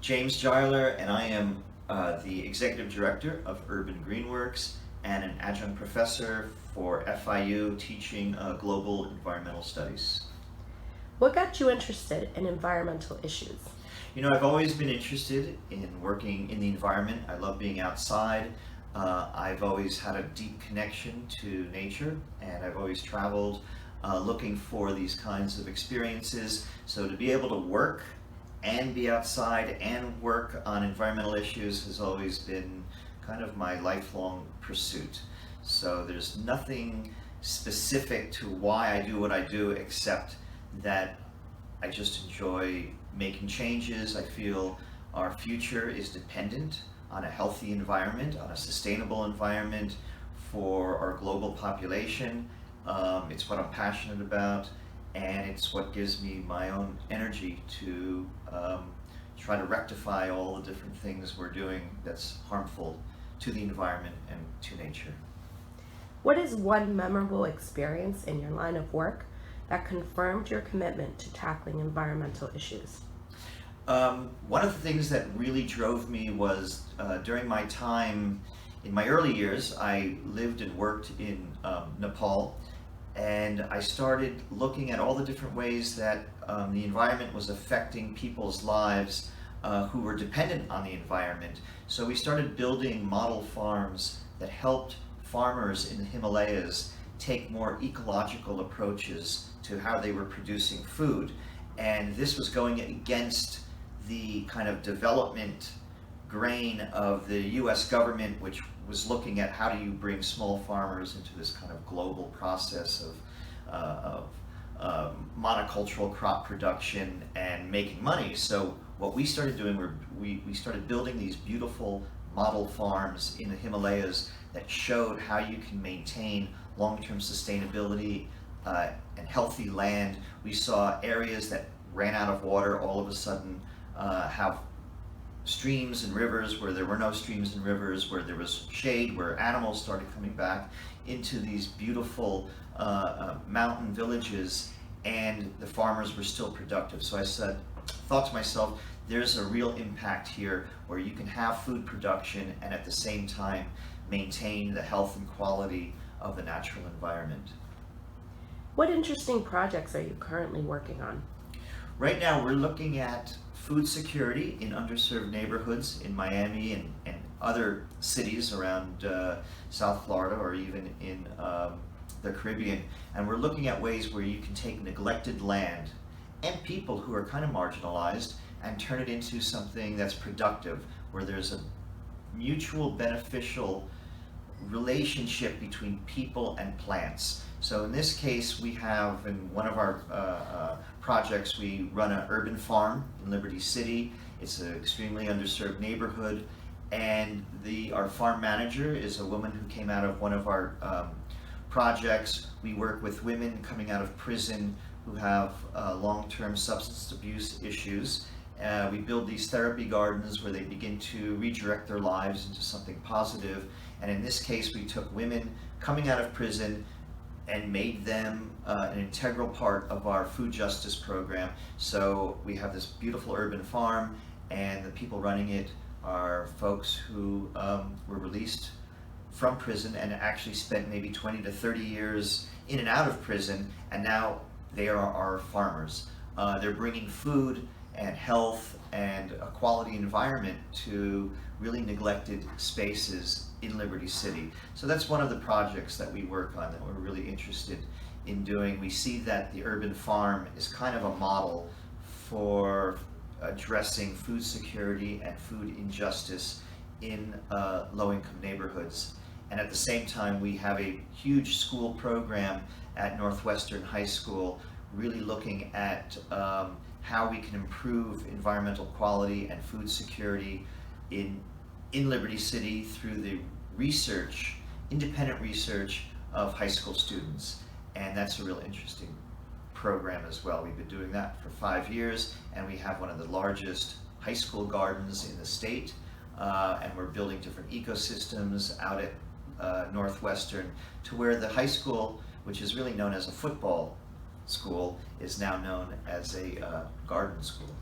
James Jiler, and I am the Executive Director of Urban GreenWorks and an adjunct professor for FIU teaching global environmental studies. What got you interested in environmental issues? You know, I've always been interested in working in the environment. I love being outside. I've always had a deep connection to nature, and I've always traveled looking for these kinds of experiences. So to be able to work and be outside and work on environmental issues has always been kind of my lifelong pursuit. So there's nothing specific to why I do what I do, except that I just enjoy making changes. I feel our future is dependent on a healthy environment, on a sustainable environment for our global population. It's what I'm passionate about, and it's what gives me my own energy to try to rectify all the different things we're doing that's harmful to the environment and to nature. What is one memorable experience in your line of work that confirmed your commitment to tackling environmental issues? One of the things that really drove me was during my time in my early years, I lived and worked in Nepal, and I started looking at all the different ways that the environment was affecting people's lives who were dependent on the environment. So we started building model farms that helped farmers in the Himalayas take more ecological approaches to how they were producing food. And this was going against the kind of development grain of the US government, which was looking at how do you bring small farmers into this kind of global process of monocultural crop production and making money. So what we started doing, we started building these beautiful model farms in the Himalayas that showed how you can maintain long-term sustainability and healthy land. We saw areas that ran out of water all of a sudden have streams and rivers where there were no streams and rivers, where there was shade, where animals started coming back into these beautiful mountain villages, and the farmers were still productive. So I thought to myself, there's a real impact here where you can have food production and at the same time maintain the health and quality of the natural environment. What interesting projects are you currently working on? Right now we're looking at food security in underserved neighborhoods in Miami and other cities around South Florida, or even in the Caribbean. And we're looking at ways where you can take neglected land and people who are kind of marginalized and turn it into something that's productive, where there's a mutual beneficial relationship between people and plants. So in this case, we have in one of our projects, we run an urban farm in Liberty City. It's an extremely underserved neighborhood, and our farm manager is a woman who came out of one of our projects. We work with women coming out of prison who have long-term substance abuse issues. We build these therapy gardens where they begin to redirect their lives into something positive. And in this case, we took women coming out of prison and made them an integral part of our food justice program. So we have this beautiful urban farm, and the people running it are folks who were released from prison and actually spent maybe 20 to 30 years in and out of prison, and now they are our farmers. They're bringing food and health and a quality environment to really neglected spaces in Liberty City. So that's one of the projects that we work on that we're really interested in doing. We see that the urban farm is kind of a model for addressing food security and food injustice in low-income neighborhoods. And at the same time, we have a huge school program at Northwestern High School, really looking at how we can improve environmental quality and food security in Liberty City through the research, independent research of high school students. And that's a real interesting program as well. We've been doing that for 5 years, and we have one of the largest high school gardens in the state, and we're building different ecosystems out at Northwestern, to where the high school, which is really known as a football school, is now known as a garden school.